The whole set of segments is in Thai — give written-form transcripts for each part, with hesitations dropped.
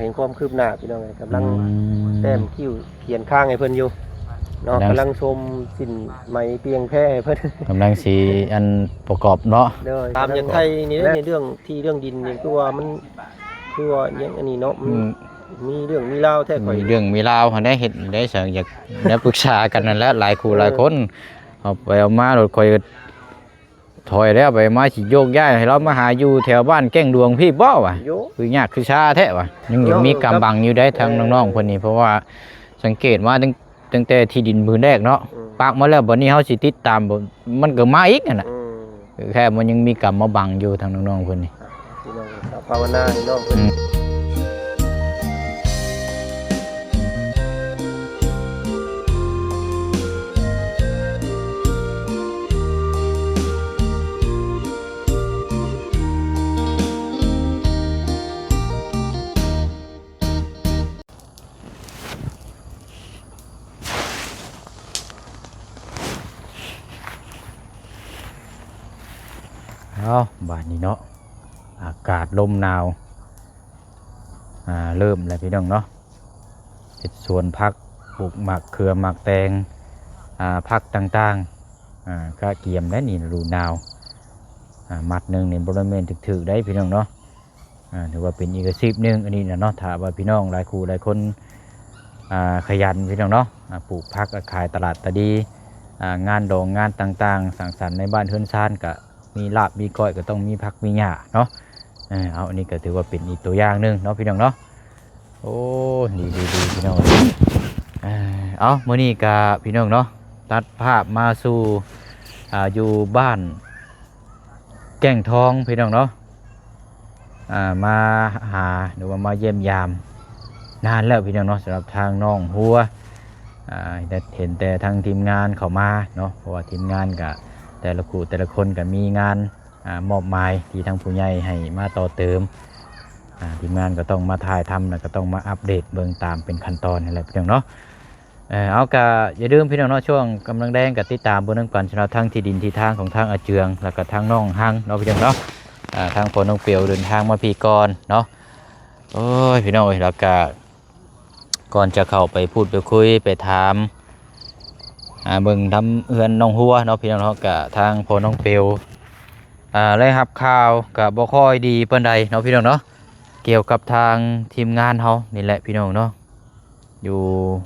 เห็นความคืบหน้าพี่น้องกำลังแต้มคิ้วเขียนข้างให้เพิ่นอยู่เนาะกำลังชมสินไหมเปียงแพร่เพิ่นกำลังสีอันประกอบเนาะตามอย่างไทยนี่ในเรื่องที่เรื่องดินนี่คือว่ามันคือว่าอย่างอันนี้เนาะมีเรื่องมีราวแท้ข่อยมีเรื่องมีราวได้เห็นได้สั่งอยากได้ปรึกษากันนั่นแหละหลายคู่หลายคนเอาไปเอามารถคอยถอยแล้วไปมาสิโยกย้ายให้เรามาหาอยู่แถวบ้านแก้งดวงพี่บ่ว่ะคือยากคือชาแท้ว่ะยังมีกำบังอยู่ได้ทางน้องๆคนนี้เพราะว่าสังเกตว่าตั้งแต่ที่ดินมือแรกเนาะปากมาแล้วบัดนี้เฮาสิติดตามมันก็มาอีกนั่นน่ะแค่มันยังมีกำมาบังอยู่ทางน้องๆคนนี้พี่น้องภาวนาให้น้องเพิ่นบ้านนี้เนาะอากาศลมหนาวเริ่มแล้วพี่น้องเนาะเป็นสวนผักปลูกหมักเครือหมักแตงผักต่างๆก็เกี่ยมได้นี่ฤดูหนาวมัดหนึ่งเนี่ยบริเวณถึกๆได้พี่น้องเนาะถือว่าเป็นอีกอาชีพหนึ่งอันนี้นะเนาะถ้าว่าพี่น้องหลายคู่หลายคนขยันพี่น้องเนาะปลูกผักขายตลาดตะดีงานดองงานต่างๆสังสรรค์ในบ้านเฮือนซานก็มีลาบมีก้อยก็ต้องมีผักมีหญ้าเนาะเอาอันนี้ก็ถือว่าเป็นอีกตัวอย่างหนึ่งเนาะพี่น้องเนาะโอ้ดีพี่น้องเอาเมื่อนี้กับพี่น้องเนาะตัดภาพมาสู่อยู่บ้านแก่งทองพี่น้องเนาะมาหาหรือว่ามาเยี่ยมยามนานแล้วพี่น้องเนาะสำหรับทางน้องหัวเห็นแต่ทางทีมงานเขามาเนาะเพราะว่าทีมงานกับแต่ละคู่แต่ละคนก็มีงานมอบหมายที่ทางผู้ใหญ่ให้มาต่อเติมทีมงานก็ต้องมาถ่ายทำแล้วก็ต้องมาอัปเดตเบื้องตามเป็นขั้นตอนอะไรพี่น้องเนาะเอากะอย่าลืมพี่น้องเนาะช่วงกำลังแดงกับติดตามเบื้องก่อนสำหรับทางที่ดินที่ทางของทางอาเจืองแล้วก็ทางน้องหังเนาะพี่น้องเนาะทางพอน้องเปียวเดินทางมาพีกรเนาะโอ้ยพี่น้องแล้วก็ก่อนจะเข้าไปพูดไปคุยไปถามเบิ่งทำเฮือนน้องหัวเนาะพี่น้องเนาะกับทางพอน้องเปียวได้รับข่าวกับบ่ค่อยดีปานใดเนาะพี่น้องเนาะเกี่ยวกับทางทีมงานเขานี่แหละพี่น้องเนาะอยู่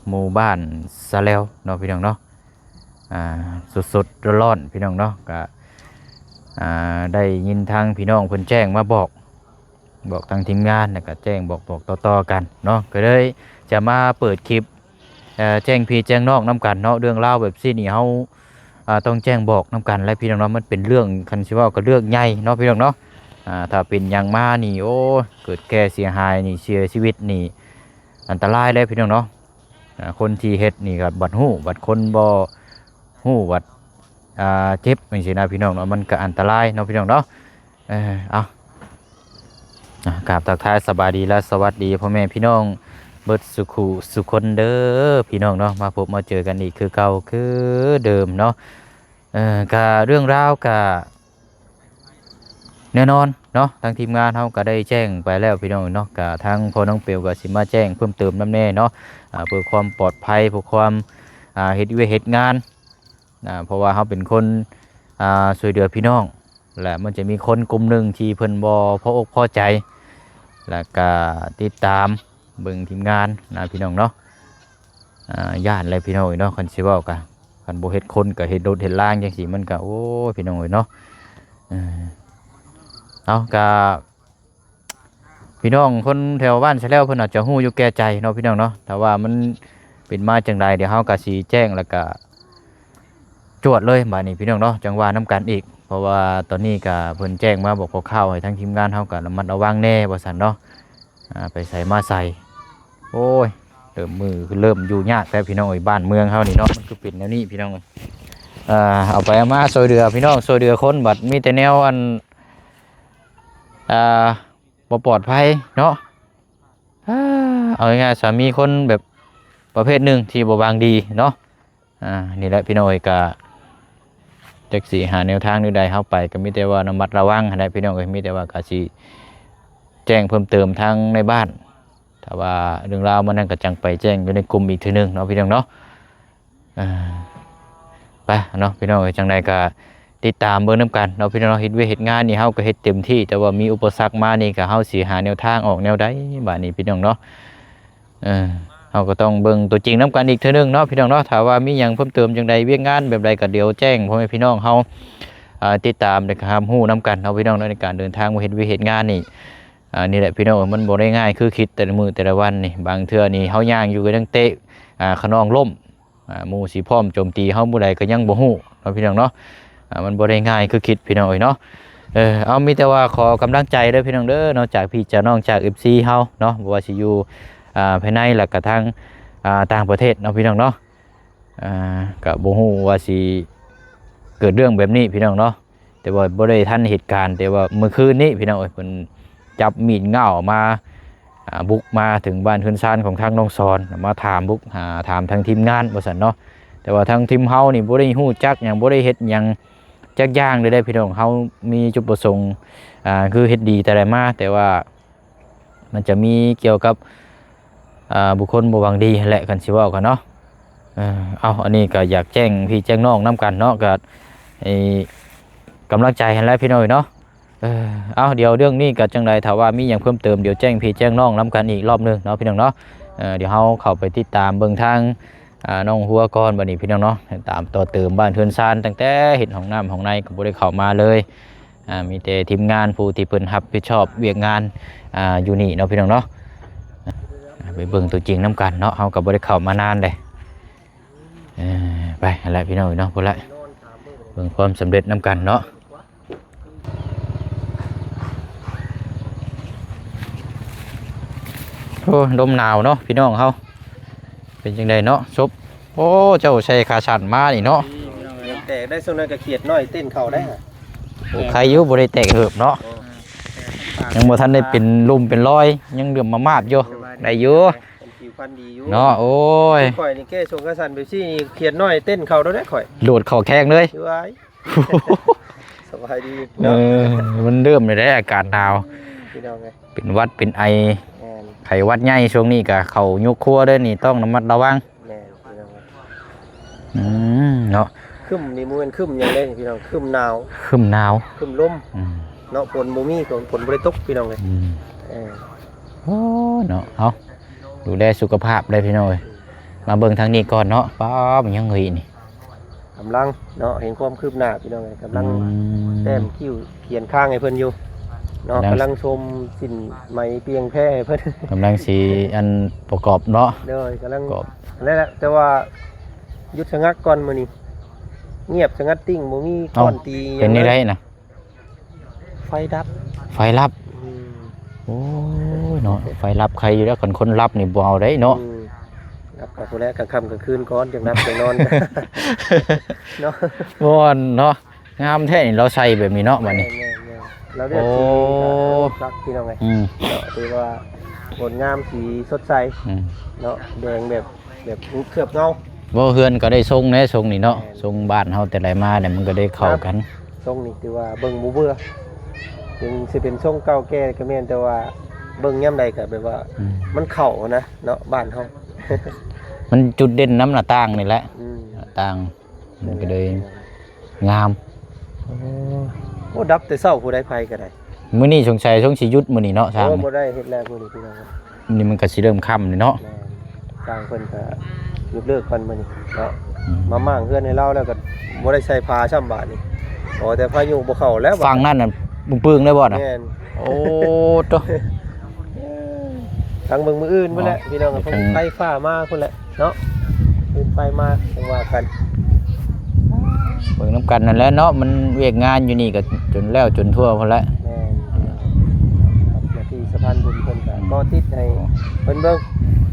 หมู่บ้านสะเลวเนาะพี่น้องเนาะสุดๆร้อนพี่น้องเนาะก็ได้ยินทางพี่น้องเพิ่นแจ้งมาบอกทางทีมงานแล้วก็แจ้งบอกต่อๆกันเนาะก็เลยจะมาเปิดคลิปแจ้งพี่แจ้งน้องน้ำกันเนาะเรื่องเล่าแบบซี่นี่เขาต้องแจ้งบอกน้ำกันและพี่น้องเนาะมันเป็นเรื่องคันชิว่าก็เรื่องใหญ่เนาะพี่น้องเนาะถ้าเป็นอย่างมานี่โอ้เกิดแก่เสียหายนี่เสียชีวิตนี่อันตรายเลยพี่น้องเนาะคนที่เฮ็ดนี่กับบัดหู้บัดคนบ่หู้บัดเจ็บไม่ใช่นะพี่น้องเนาะมันก็อันตรายเนาะพี่น้องเนาะเอากราบทักทายสบายดีและสวัสดีพ่อแม่พี่น้องเบิดสุคนเด้อพี่น้องเนาะมาพบมาเจอกันอีกคือเก่าคือเดิมเนาะกับเรื่องราวกับแน่นอนเนาะทางทีมงานเขาก็ได้แจ้งไปแล้วพี่น้องเนาะกับทางพอน้องเปียวก็สิมาแจ้งเพิ่มเติมน้ำแน่เนาะเพื่อความปลอดภัยเพื่อความเฮ็ดงานเพราะว่าเขาเป็นคนช่วยเหลือพี่น้องและมันจะมีคนกลุ่มหนึ่งที่เพิ่นบ่พออกพอใจแล้วก็ติดตามเบิ่งทีมงานนะพี่น้องเนาะย่านอะไรพี่น้องเนาะคันสิเว้ากันคันบ่เฮ็ดคนก็เฮ็ดโดดเฮ็ดล่างจังซี่มันก็โอ้พี่น้องเนาะเอาก็พี่น้องคนแถวบ้านซะแล้วเพิ่นอาจจะฮู้อยู่แก่ใจเนาะพี่น้องเนาะแต่ว่ามันเป็นมาจังไดเดี๋ยวเฮาก็สิแจ้งแล้วก็จวดเลยบัดนี้พี่น้องเนาะจังว่านํกันอีกเพราะว่าตอนนี้ก็เพิ่นแจ้งมาบอกคร่าวๆให้ทั้งทีมงานเฮาก็ระมัดระวังแน่ว่าซั่นเนาะไปใส่มาใส่โอ้ยเริ่มอยู่ยากแต่พี่น้องบ้านเมืองเฮานี่เนาะมันคือเป็นแนวนี้พี่น้องเอาไปเอามาซอยเดือพี่น้องซอยเดือคนบัดมีแต่แนวอันบ่ปลอดภัยเนาะเอาง่ายๆสามีคนแบบประเภทหนึ่งที่บ่บางดีเนาะนี่แหละพี่น้องก็จักสิหาแนวทางใดๆเข้าไปก็มีแต่ว่าระมัดระวังให้พี่น้องก็มีแต่ว่าก็สิแจ้งเพิ่มเติมทางในบ้าน ถ้าว่าเรื่องราวมันนั่นก็จังไปแจ้งอยู่ในกลุ่มอีกทีนึงเนาะพี่น้องเนาะไปเนาะพี่น้องจังใดก็ติดตามเบิ่งนํกันเนาะพี่น้องเฮ็ดเวยกเฮ็ดงานนี่เฮาก็เฮ็ดเต็มที่แต่ว่ามีอุปสรรคมานี่ก็เฮาสิหาแนวทางออกแนวใดบัดนี้พี่น้องเนาะเฮาก็ต้องเบิ่งตัวจริงนํกันอีกเทื่อนึงเนาะพี่น้องเนาะถ้าว่ามีหยังเพิ่มเติมจังใดเวียกงานแบบใดก็เดี๋ยวแจ้งพ่อแม่พี่น้องเฮาติดตามและก็ฮู้นํกันเนาะพี่น้องในการเดินทางมาเฮ็ดเวยกเฮ็ดงานนี่นี่แหละพี่น้องมันบ่ได้ง่ายคือคิดแต่ละมื้อแต่ละวันนี่บางเทื่อนี่เฮาย่างอยู่ก็ยังเตะขนองล่มหมู่สิพร้อมโจมตีเฮามื้อใดก็ยังบ่ฮู้เนาะพี่น้องเนาะมันบ่ได้ง่ายคือคิดพี่น้องเนาะเอามีแต่ว่าขอกำลังใจเด้อพี่น้องเด้อนอกจากพี่จะน้องจาก FC เฮาเนาะบ่ว่าสิอยู่ภายในและก็ทางต่างประเทศเนาะพี่น้องเนาะก็บ่ฮู้ว่าสิเกิดเรื่องแบบนี้พี่น้องเนาะแต่ว่าบ่ได้ทันเหตุการณ์แต่ว่าเมื่อคืนนี้พี่น้องเพิ่นจับมีดเง่ามาบุกมาถึงบ้านเฮือนซานของทางน้องสอนมาถามถามทางทีมงานว่าซั่นเนาะแต่ว่าทางทีมเฮานี่บ่ได้ฮู้จักหยังบ่ได้เฮ็ดหยังจักอย่างเลยได้พี่น้องเฮามีจุดประสงค์คือเฮ็ดดีแต่ได้มาแต่ว่ามันจะมีเกี่ยวกับบุคคลบ่หวังดีแหละกันสิเว้ากันเนาะอันนี้ก็อยากแจ้งพี่แจ้งน้องนํกันเนาะก็กำลังใจให้แล้วพี่น้องเนาะเดี๋ยวเรื่องนี้ก็จังไดถ้าว่ามีหยังเพิ่มเติมเดี๋ยวแจ้งพี่แจ้งน้องนํกันอีกรอบนึงเนาะพี่น้องเนาะเดี๋ยวเฮาเข้าไปติดตามเบิ่งทางน้องหัวก่อนบัดนี้พี่น้องเนาะตามต่อเติมบ้านเทือนซานตั้งแต่เฮ็ดห้องน้ำห้องในก็บ่ได้เข้ามาเลยมีแต่ทีมงานผู้ที่เพิ่นรับผิดชอบเวียกงานอยู่นี่เนาะพี่น้องเนาะไปเบิ่งตัวจริงนํกันเนาะเฮาก็บ่ได้เข้ามานานเลยไปอะไรพี่น้องเนาะพุ่นละเบิ่งความสำเร็จนํกันเนาะโอ้ลมหนาวเนาะพี่น้องเฮาเป็นจังไดเนาะซบโอ้เจ้าใส่ขาสั่นมานี่เนาะแต่ได้ส่วนนั้นก็เขียดน้อยเต้นเข้าได้โอ้ใครอยู่บ่ได้แตกเหิบเนาะยังบ่ทันได้เป็นลุ่มเป็นรอยยังเดือมมามาบอยู่ได้อยู่ผิวพรรณดีอยู่เนาะโอ้ยข่อยนี่แก้ส่งขาสั่นไปซี่นี่เขียดน้อยเต้นเข้าได้ข่อยโดดเข้าแข้งเลยสบายดีมันเริ่มได้อาการหนาวเป็นหวัดเป็นไอไข้หวัดใหญ่ช่วงนี้ก็เข้ายุคครัวเด้อนี่ต้องระมัดระวังเนาะคึมนี่มันคึมยังได้พี่น้องคึมหนาวคึมลมเนาะฝนบ่มีฝนบ่ได้ตกพี่น้องเลยโอ้เนาะเอาดูแลสุขภาพได้พี่น้องมาเบิ่งทางนี้ก่อนเนาะป้ามันยังเฮ้ยนี่กำลังเนาะเห็นความคืบหน้าพี่น้องเลยกำลังแต้มคิ้วเขียนข้างให้เพิ่นอยู่เนาะกำลังชมสินไหมเปียงแพร่เพิ่นกำลังสีอันประกอบเนาะเด้อกำลังนั่นแหละแต่ว่ายุดชะงักก่อนมื้อนี้เงียบชะงักติ้งบ่มีก้อนตีเป็นนี่ได้นะไฟดับโอ้ยเนาะไฟลับใครอยู่แล้วคนรับนี่บ่เอาได้เนาะรับกับผู้แรกกลางค่ำกลางคืนก่อนจังนับจังนอนเนาะบ่อนเนาะงามแท้นี่เราใส่แบบนี้เนาะบัดนี้เราเรียกสีรักพี่น้องไงเนาะที่ว่าบนงามสีสดใสเนาะแดงแบบเคลือบเงาบ่เฮือนก็ได้ทรงแน่ทรงนี่เนาะทรงบ้านเฮาแต่ไหนมาเนี่ยมันก็ได้เข้ากันทรงนี่ที่ว่าเบิ่งบ่เบื่อถึงสิเป็นทรงเก่าแก่ก็แม่นแต่ว่าเบิ่งยามใดก็แบบว่ามันเข้านะเนาะบ้านเฮามันจุดเด่นน้ำหน้าต่างนี่แหละหน้าต่างมันก็เลยงามโอ้ดับแต่เช้าผู้ใดไผก็ได้มื้อนี้สงสัยสิหยุดมื้อนี้เนาะสร้างบ่ได้เฮ็ดแล้วมื้อนี้พี่น้องนี่มันก็สิเริ่มค่ำนี่เนาะสร้างเพิ่นก็ยกเลิกก่อนมื้อนี้เนาะมามั่างเฮือนให้เราแล้วก็บ่ได้ใส่ผ้าช่ำบาดนี่อ๋อแต่พายุบ่เข้าแล้วฝั่งนั้นน่ะปึ้งๆได้บ่น่ะโอ้โตทางเมืองมืออื่นพุ่นแหละพี่น้องกับไฟฟ้ามาพุ่นแหละเนาะเป็นไฟมาจังว่ากันเบิ่งน้ำกันนั่นแหละเนาะมันเวียกงานอยู่นี่ก็จนแล้วจนทั่วพุ่นแหละครับที่สะพานบุญเพิ่นก็ติดให้เพิ่นเบิ่ง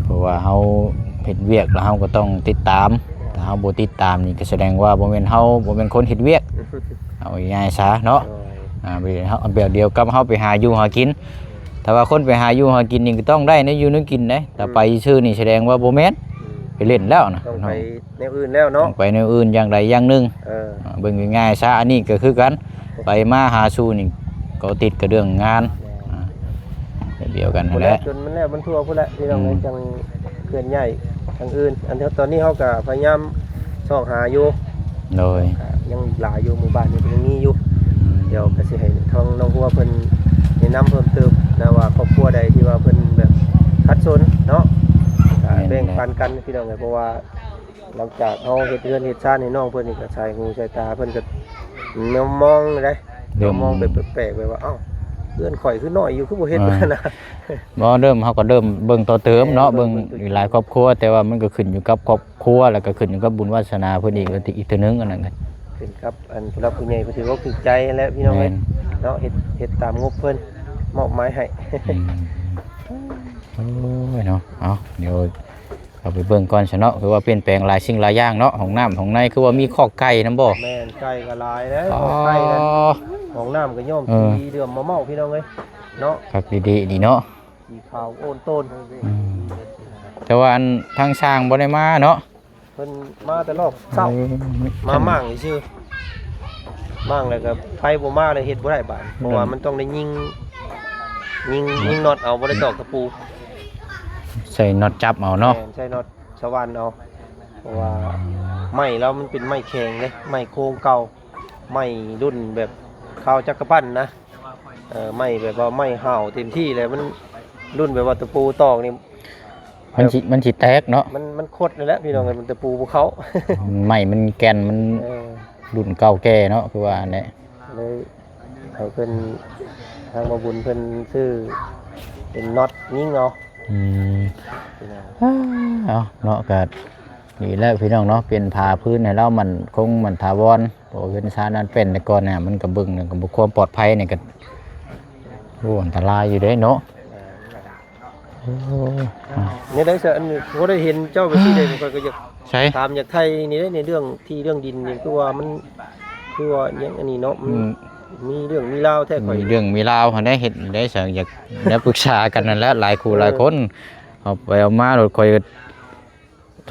เพราะว่าเฮาเฮ็ดเวียกแล้วเฮาก็ต้องติดตามถ้าเฮาบ่ติดตามนี่ก็แสดงว่าบ่แม่นเฮาบ่แม่นคนเฮ็ดเวียกเอาง่ายๆซะเนาะแบบเดียวกับเฮาไปหาอยู่หากินถ้าว่าคนไปหาอยู่หากินนี่ก็ต้องได้ในอยู่นึกกินนะแต่ไปชื่อนี่แสดงว่าบ่แม่นไปเล่นแล้วนะต้องไปแนวอื่นแล้วเนาะไปแนวอื่นอย่างใดอย่างหนึ่งเบิ่งง่ายๆซะอันนี้ก็คือกันไปมาหาสู่นี่ก็ติดกับเรื่องงาน แบบเดียวกันนั่ พุ่ น น แห แหละ ละ จนมันแล้วมันทั่วพุ่นแหละพี่น้องเอ้ยจังเคลื่อนย้ายทางอื่นอันที่ตอนนี้เฮาก็พยายามซ่องหาอยู่ โดย ก็ยังหลายอยู่หมู่บ้านนี่ก็ยังมีอยู่เดี๋ยวก็สิให้ทางน้องหัวเพิ่นแนะนำเพิ่มเติมนะว่าครอบครัวใดที่ว่าเพิ่นแบบขัดสนเนาะก็แบ่งปันกันพี่น้องเอ้ยเพราะว่าหลังจากเฮาเฮ็ดเรือนเฮ็ดชาติให้น้องเพิ่นนี่ก็ใช้หูใช้ตาเพิ่นก็มองได้มองแบบแปลกๆแบบว่าเอ้าเรือนข่อยคือน้อยอยู่คือบ่เฮ็ดนะ บ่เริ่มเฮาก็เริ่มเบิ่งต่อเติมเนาะเบิ่งอีกหลายครอบครัวแต่ว่ามันก็ขึ้นอยู่กับครอบครัวแล้วก็ขึ้นอยู่กับบุญวาสนาเพิ่นอีกอีกเทื่อนึงอันนั้นก็ เป็นครับอันผู้รับผู้ใหญ่ผู้ถือว่าถูกใจแล้วพี่น้องเอ้ยเนาะเฮ็ดตามงบเพิ่นมอบหมายให้ โอ้ยเนาะเอาเดี๋ยวเอาไปเบิ่งก่อนซะเนาะคือว่าเปลี่ยนแปลงหลายสิ่งหลายอย่างเนาะห้องน้ำห้องในคือว่ามีคอกไก่นำบ่ แม่นไก่ก็หลายแล้ว อ๋อ ไก่นั่นของน้ำก็ย่อมสีเดือมมะเมาพี่น้องเอ้ยเนาะ คักดีๆดีเนาะ สีขาวโอนต้น แต่ว่าอันทางช่างบ่ได้มาเนาะ เพิ่นมาแต่รอบเช้ามามั่งซื่อมั่งแล้วก็ไฟบ่มาเลยเฮ็ดบ่ได้บาดเพราะว่ามันต้องได้ยิงน็อตเอาบ่ได้ตอกตะปู ใส่น็อตจับเอาเนาะ แม่นใช่น็อตสว่านเอาเพราะว่าไม้แล้วมันเป็นไม้แข็งเลยไม้โครงเก่าไม้รุ่นแบบข้าวจักรพันธ์นะไม้แบบว่าไม้ห่าวเต็มที่เลยมันรุ่นแบบว่าตะปูตอกนี่ มันสิแตกเนาะ มันคดเลยแหละพี่น้องกันมันตะปูภูเขา ไม้มันแก่นมัน เออ รุ่นเก่าแก่เนาะคือว่าอันนี้ เลยให้เพิ่นทางมาบุญเพิ่นซื้อเป็นน็อตยิงเอา อืม พี่น้อง เอาเนาะก็นี่แหละพี่น้องเนาะเปลี่ยนผ้าพื้นให้เรามันคงมันถาวรเพราะเป็นชานั้นเป็นแต่ก่อนเนี่ยมันก็เบิ่งเนี่ยก็บ่ความปลอดภัยเนี่ยก็โอ้อันตรายอยู่เด้เนาะโอ้อ่ะ นี่ได้เสียอันนี้บ่ได้เห็นเจ้าไปที่ใดผมก็อยาก ใช่ ถามอยากไทยนี่ได้ในเรื่องที่เรื่องดินนี่คือว่ามันคือว่าอย่างอันนี้เนาะมันมีเรื่องมีราวแท้ข่อย มีเรื่องมีราวหันได้เห็นได้สังอยากได้ปรึกษากันนั่นแหละหลายคู่หลายคนเอาไปเอามาโดยคอย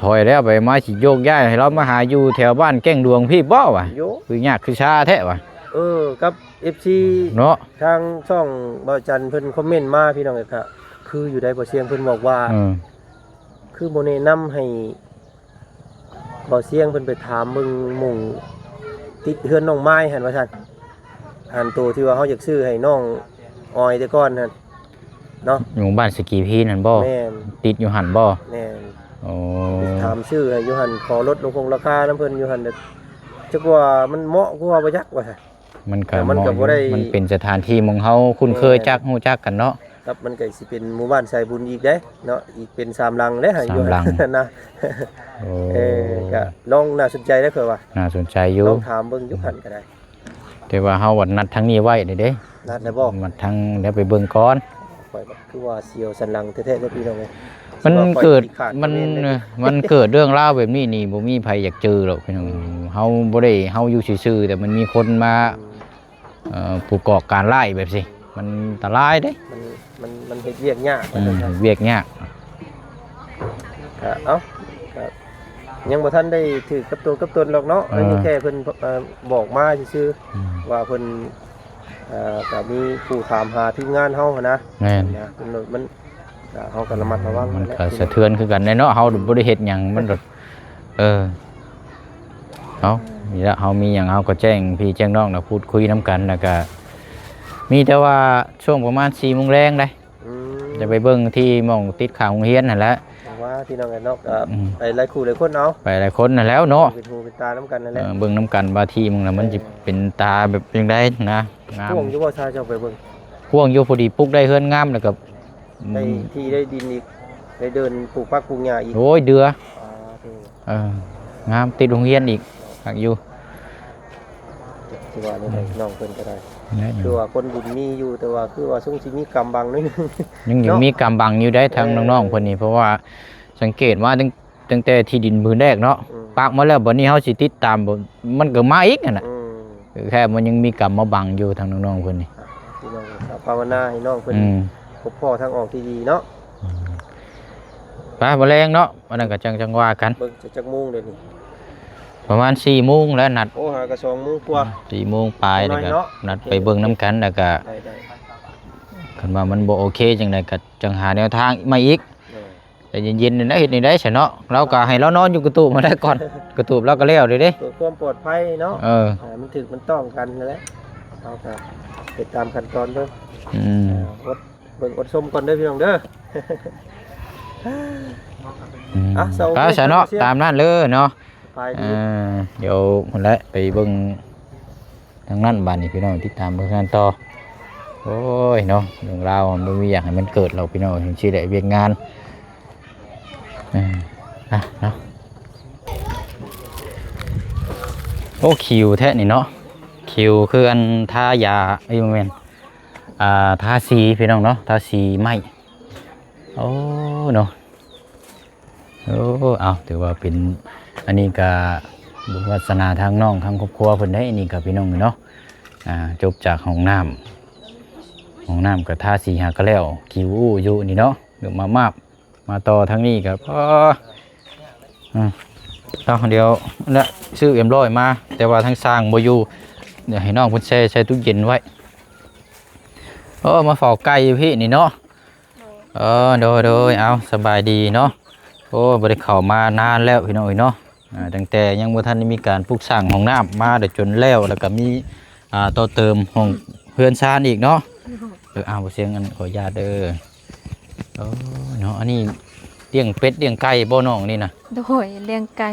ถอยแล้วไปมาสิโยกย้ายให้เรามาหาอยู่แถวบ้านแก้งดวงพี่บ่วะ โย คือยากคือชาแท้วะ กับ FC เนาะ ทางช่องบ่าวจันทร์เพิ่นคอมเมนต์มาพี่น้องเอ้ยค่ะคืออยู่ได้บ่เสียงเพิ่นบอกว่า คือบ่แนะนำให้บ่เสียงเพิ่นไปถามเบิ่งหมู่ติดเฮือนน้องไม้หั่นว่าซั่นอันตัวที่ว่าเฮาอยากซื้อให้น้องออยแต่ก่อนหั่นเนาะ อยู่บ้านสกีพี่นั่นบ่ แม่น ติดอยู่หันบ่ แม่น โอ้ ถามชื่อให้อยู่หั่นขอลดลงคงราคาน้ำเพิ่นอยู่หั่นแต่จักว่ามันเหมาะกว่าบ่ยักว่าซั่น มันก็ แต่มันก็บ่ได้ มันเป็นสถานที่หมองเฮาคุ้นเคยจักฮู้จักกันเนาะ ครับมันก็สิเป็นหมู่บ้านสายบุญอีกเด้เนาะอีกเป็น3หลังเด้ให้อยู่ สามหลัง หั่นนะ โอ้ ก็ลองน่าสนใจได้อคือว่า น่าสนใจอยู่ ลองถามเบิ่งอยู่หั่นก็ได้ แต่ว่าเฮาวัดนัดทั้งนี้ไว้เด้ นัดได้บ่ มันทั้งเดี๋ยวไปเบิ่งก่อน ข่อยว่าคือว่าเสียวสันหลังแท้ๆเด้อพี่น้องเอ้ย มัน สิว่าข่อย เกิด ขี้ขา มัน ก็แด้ มันเกิดเรื่องราวแบบนี้นี่บ่มีใครอยากเจอหรอกพี่น้องเฮาบ่ได้เฮาอยู่ซื่อๆแต่มันมีคนมาผู้ก่อการร้ายแบบสิมันอันตรายเด้ มันเฮ็ดเวียกยาก เวียกยาก ก็เอ้าก็ยังบ่ทันได้ถือกับตัวกับตนหรอกเนาะอันนี้แค่เพิ่นบอกมาซื่อๆว่าเพิ่นก็มีผู้ถามหาทีมงานเฮาหั้นนะ แม่น นะเพิ่นมันก็เฮาก็ระมัดระวัง มัน แหละ ก็สะเทือนคือกันเนาะเฮาบ่ได้เฮ็ดหยังมันก็เอานี่ละเฮามีหยังเฮาก็แจ้งพี่แจ้งน้องน่ะพูดคุยนํกันแล้วก็มีแต่ว่าช่วงประมาณ 4:00 นแรงได้ อืม จะไปเบิ่งที่หม่องติดข้างโรงเรียนนั่นแหละ ว่าพี่น้องกันเนาะก็ไปหลายคู่หลายคนเอา ไปหลายคนนั่นแล้วเนาะ เป็นหูเป็นตาน้ำกันนั่นแหละ เบิ่งน้ำกันว่าที่มึงน่ะมันสิเป็นตาแบบจังไดนะงาม พ่วงอยู่บ่ชาเจ้าไปเบิ่ง พ่วงอยู่พอดีปลูกได้เฮือนงามแล้วก็ ได้ที่ได้ดินอีกได้เดินปลูกผักปลูกหญ้าอีก โอ้ยเดือ ถูก งามติดโรงเรียนอีกหักอยู่ ที่ว่านี่ได้น้องเพิ่นก็ได้ เนี่ย คือว่าคนบุญมีอยู่แต่ว่าคือว่าทรงสิมีกรรมบังนิดนึง ยังมีกำบังอยู่ได้ทางน้องๆเพิ่นนี่เพราะว่าสังเกตว่าตั้งแต่ที่ดินพื้นแรกเนาะปากมาแล้วบัดนี้เฮาสิติดตามบ่มันก็มาอีกนั่นน่ะ แค่มันยังมีกรรมมาบังอยู่ทางน้องๆเพิ่นนี่ พี่น้องก็ภาวนาให้น้องเพิ่นพบพ่อทางออกที่ดีเนาะ ไปบ่แรงเนาะวันนั้นก็จังว่ากัน เบิ่งจะจักโมงเดี๋ยวนี้ ประมาณ 4:00 นแล้วนัด โอ้หากระ2 โมงกว่า 4:00 นปลายแล้วก็ น้อยเนาะ นัดไปเบิ่งน้ำกันแล้วก็ ได้ พ คันว่ามันบ่โอเคจังไดก็จังหาแนวทางมาอีกแต่เย็นๆนี่นะเฮ็ดนี่ได้ซะเนาะเราก็ให้เรานอนอยู่กระตูบมาได้ก่อนกระตูบเราก็แล้วเด้เด้ เพื่อความปลอดภัยเนาะมันถึกมันต้องกันนั่นแหละเอาก็ไปตามขั้นตอนเด้ออดเบิ่งอดชมก่อนเด้อพี่น้องเด้อก็ซะเนาะตามนั้นเลยเนาะ ไป เดี๋ยวพุ่นละไปเบิ่งทางนั้นบ้านนี่พี่น้องติดตามเบิ่งงานต่อโอ้ยเนาะเรื่องราวมันบ่มีอยากให้มันเกิดเราพี่น้องถึงสิได้เวียนงานเนาะโอ้คิวแท้นี่เนาะคิวคืออันทายาไอ้โมเมนทาสีพี่น้องเนาะทาสีไม้โอ้เนาะโอ้เอาถือว่าเป็นอันนี้ก็บุญวาสนาทางน้องทางครอบครัวเพิ่นได้อันนี้กับพี่น้องเนาะจบจากห้องน้ำกับทาสีหาก็แล้วคิวอยู่นี่เนาะเดี๋ยวมาต่อทางนี้กับเดี๋ยวละซื้อเอ็มร้อยมาแต่ว่าทางสร้างบ่อยู่เดี๋ยวให้น้องเพิ่นใช้ตู้เย็นไว้มาฝอกไก่พี่นี่เนาะโดยเอาสบายดีเนาะโอ้บ่ได้เข้ามานานแล้วพี่น้องเนาะตั้งแต่ยังบ่ทันได้มีการปลูกสร้างห้องน้ำมาได้จนแล้วก็มีต่อเติมห้องเพื่อนชานอีกเนาะบ่เสียงอันขออนุญาตเด้อเนาะอันนี้เลี้ยงเป็ดเลี้ยงไก่บ่น้องนี่นะโดยเลี้ยงไก่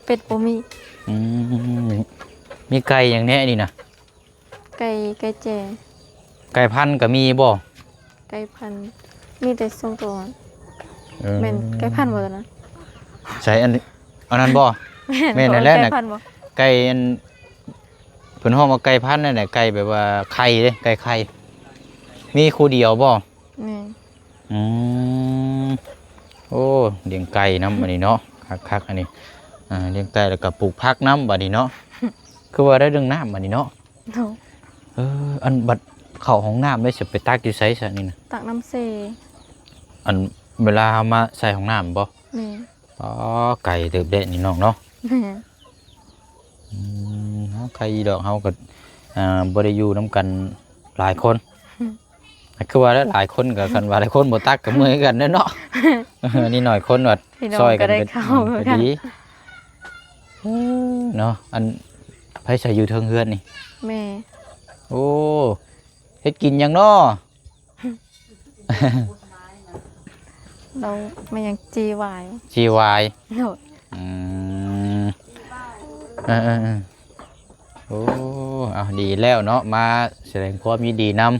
เป็ดบ่มีไก่อย่างแน่นี่นะไก่แจ้ ไก่พันธุ์ก็มีบ่ไก่พันธุ์มีแต่2ตัวแม่นไก่พันธุ์บ่ตัวนั้นใช่อันนั้นบ่แม่นนั่นแหละน่ะไก่อันเพิ่นฮ้องว่าไก่พันธุ์นั่นแหละไก่แบบว่าไข่เด้ไก่ไข่มีคู่เดียวบ่โอ้เลี้ยงไก่น้ำอันนี้เนาะคักอันนี้เลี้ยงไก่แล้วก็ปลูกผักน้ำบัดนี้เนาะคือว่าได้เรื่องน้ำบัดนี้เนาะอันบัดเข้าห้องน้ำได้สิไปตักอยู่ไสซะนี่นะตักน้ำเซอันเวลามาใส่ห้องน้ำบ่ไก่เติบเด็ดนี่น้องเนาะไก่ดอกเฮาก็บ่ได้อยู่น้ำกันหลายคนคือว่าหลายคนกับกันว่าหลายคนบ่ตักกับมือกันเนาะนี่หน่อยคนว่าซอยกันก็ดีเนาะอันไผใส่อยู่เทิงเฮือนนี่แม่โอ้เฮ็ดกินหยังเนาะเรามันยังจีวายโอ้เอาดีแล้วเนาะมาแสดงความยินดีนำ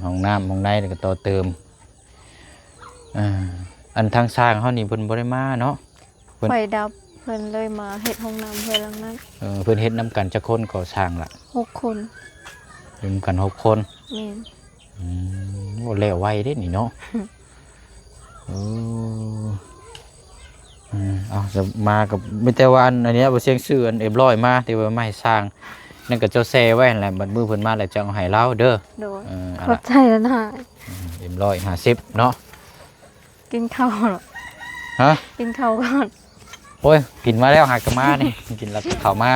ห้องน้ำห้องในก็ต่อเติมอันทางสร้างเขานี่เพิ่นบ่ได้มาเนาะไฟดับเพิ่นเลยมาเฮ็ดห้องน้ำเพิ่นหลังนั้นเพิ่นเฮ็ดน้ำกันจักคนก่อสร้างล่ะ6 คนรวมกัน6 คนโอ้แล้วไวเด้นี่เนาะเอาจะมากับมีแต่ว่าอันนี้บ่เสียงชื่ออันเอ็มร้อยมาที่ว่ามาให้สร้างนั่นก็เจ้าแซ่ไว้แหละบัดมือเพิ่นมาแล้วจะเอาให้เราเด้อขอบใจแล้วนะเอ็ม150เนาะกินข้าวหรอฮะกินข้าวก่อนโอ้ยกินมาแล้วหักกันมานี่กินแล้วข้าวมา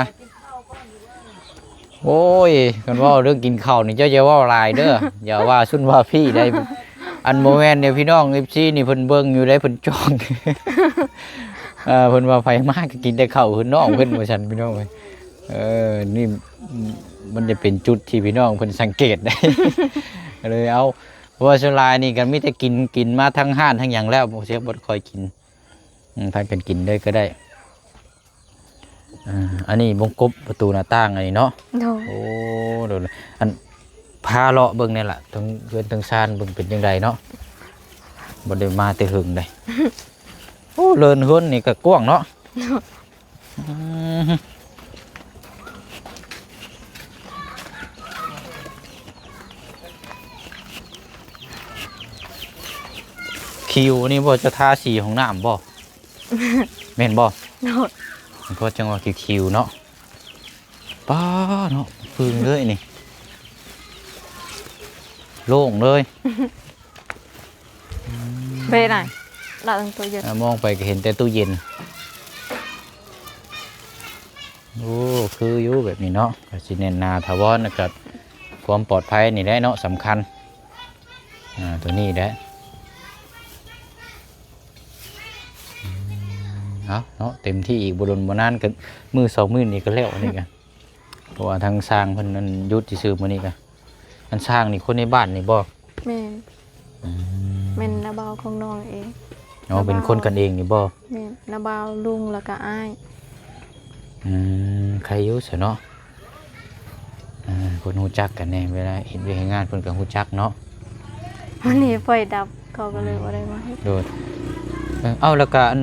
โอ้ยกันว่าเรื่องกินข้าวนี่เจ้าจะว่าลายเด้ออย่าว่าซุ่นว่าพี่ได้อันโมเมนต์เนี่ยพี่น้องFCนี่เพิ่นเบิ่งอยู่ได้เพิ่นจ้องเพิ่นว่าไผมากก็กินแต่ข้าวเพิ่นน้องเพิ่นว่าซั่นพี่น้องนี่มันจะเป็นจุดที่พี่น้องเพิ่นสังเกตได้เลยเอาเพราะว่าส่วนหลายนี่กันมีแต่กินมาทั้งห้านทั้งหยังแล้วบ่เสียบ่ค่อยกินพากันกินได้ก็ได้อันนี้วงกบประตูหน้าต่างอันนี้เนาะโอ้โดนอันพาเลาะเบิ่งนี่แหละทั้งเพื่อนทั้งชานเบิ่งเป็นจังไดเนาะบ่ได้มาแต่หึงได้โอ้เลินเฮือนนี่ก็กว้างเนาะคิวนี่บ่จะทาสีของน้ำบ่แม่นบ่ก็จังว่าคิวเนาะป้าเนาะพึ่งเลยนี่โล่งเลยไปไหนเราตั้งตัวเย็นมองไปก็เห็นแต่ตู้เย็นโอ้คืออยู่แบบนี้เนาะก็สิเน้นนาถาวรนะครับความปลอดภัยนี่ได้เนาะสำคัญ ตัวนี้แหละเนาะเต็มที่อีกบ่ดนบ่นานก็มื้อ2 มื้อนี่ก็แล้วนี่กันเพราะว่าทางสร้างเพิ่นนั้นหยุดซื่อๆมื้อนี้ก็อันสร้างนี่คนในบ้านนี่บ่แม่นแม่นนาบ่าวของน้องเอง อ๋อเป็นคนกันเองนี่บ่แม่นนาบ่าวลุงแล้วก็อ้ายใครอยู่ซะเนาะคนฮู้จักกันแน่เวลาเฮ็ดเวียกเฮ็ดงานเพิ่นก็ฮู้จักเนาะวันนี้ไฟดับเขาก็เลยบ่ได้มาเฮ็ดโดดเอาแล้วก็อัน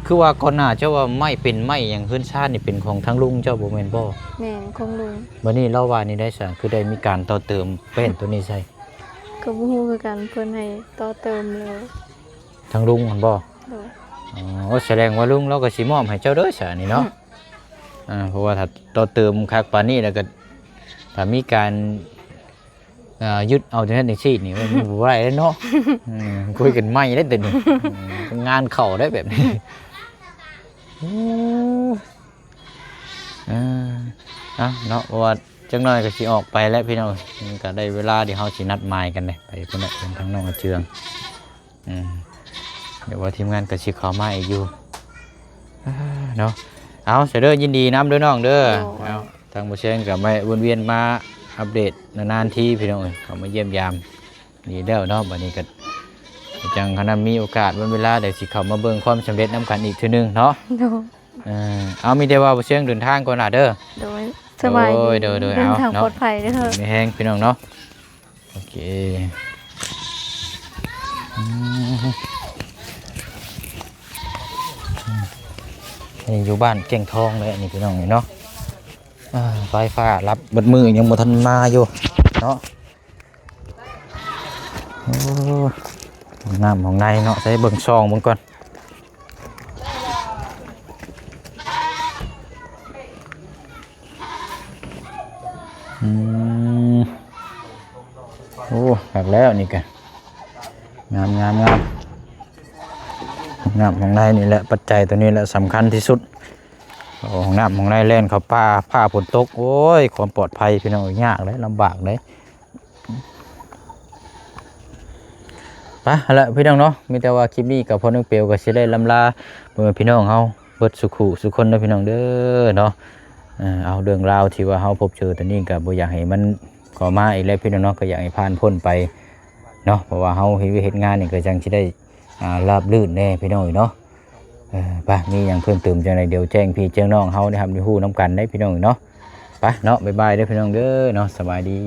คือว่าก่อนหน้าเจ้าว่าไม้เป็นไม้หยังเฮือนชาตินี่เป็นของทางลุงเจ้าบ่แม่นบ่ แม่นของลุงบัดนี้เล่าว่านี่ได้ซะคือได้มีการต่อเติมแป้นตัวนี้ใช่ก็บ่ฮู้คือกันเพิ่นให้ต่อเติมเลยทางลุงมันบ่โดยอ๋อแสดงว่าลุงเราก็สิมอบให้เจ้าเด้อซะนี่เนาะเพราะว่าถ้าต่อเติมคักปานนี้แล้วก็ถ้ามีการยึดเอาจังซั่นจังซี่นี่มันบ่ได้แล้วเนาะคุยกันใหม่ได้แต่นี่งานเข้าได้แบบนี้เนาะเพราะว่าจังน้อยก็สิออกไปแล้วพี่น้องก็ได้เวลาที่เฮาสินัดหมายกันเลยไปเพิ่นน่ะเป็นทางน้องเจืองเดี๋ยวว่าทีมงานก็สิเข้ามาอีกอยู่เนาะเอาเสยเด้อยินดีนำเด้อน้องเด้อเอาทางบ่เชิงก็มาวนเวียนมาอัปเดตนานๆทีพี่น้องเข้ามาเยี่ยมยามนี่แล้วเนาะบัดนี้ก็จังคณะมีโอกาสวันเวลาเดี๋ยวสิเข้ามาเบิ่งความสำเร็จนำกันอีกเทื่อนึงเนาะเอามีแต่ว่าบ่เชิงเดินทางก่อนน่ะเด้อโดยสบายดีโดยเดินทางปลอดภัยเด้อมีแฮงพี่น้องเนาะโอเคนี่อยู่บ้านเก่งทองเลยนี่พี่น้องนี่เนาะไฟฟ้ารับเบิดมือยังบ่ทันมาอยู่เนาะน้ำของในเนาะใช้เบิ่งซองเบิ่งก่อนโอ้หักแล้วนี่กันงามของในนี่แหละปัจจัยตัวนี้แหละสำคัญที่สุดของน้ำของในเล่นเขาป้าผ้าฝนตกโอ้ยความปลอดภัยพี่น้องยากเลยลำบากเลยไปละพี่น้องเนาะมีแต่ว่าคลิปนี้กับพ่อนึกเปียวก็สิได้ลำลาเพื่อนพี่น้องเฮาเบิดสุขุสุคนนะพี่น้องเด้อเนาะเอาเรื่องราวที่ว่าเฮาพบเจอตัวนี้ก็บ่อยากให้มันก่อมาอีกแล้วพี่น้องเนาะก็อยากให้ผ่านพ้นไปเนาะเพราะว่าเฮาเฮ็ดงานนี่ก็จังสิได้ราบรื่นแน่พี่น้องเนาะไปมีอย่างเพิ่มเติมจังไดเดี๋ยวแจ้งพี่แจ้งน้องเฮาได้ครับได้ฮู้นํกันได้พี่น้องเนาะไปเนาะบ๊ายบายเด้อพี่น้องเด้อเนาะสบายดี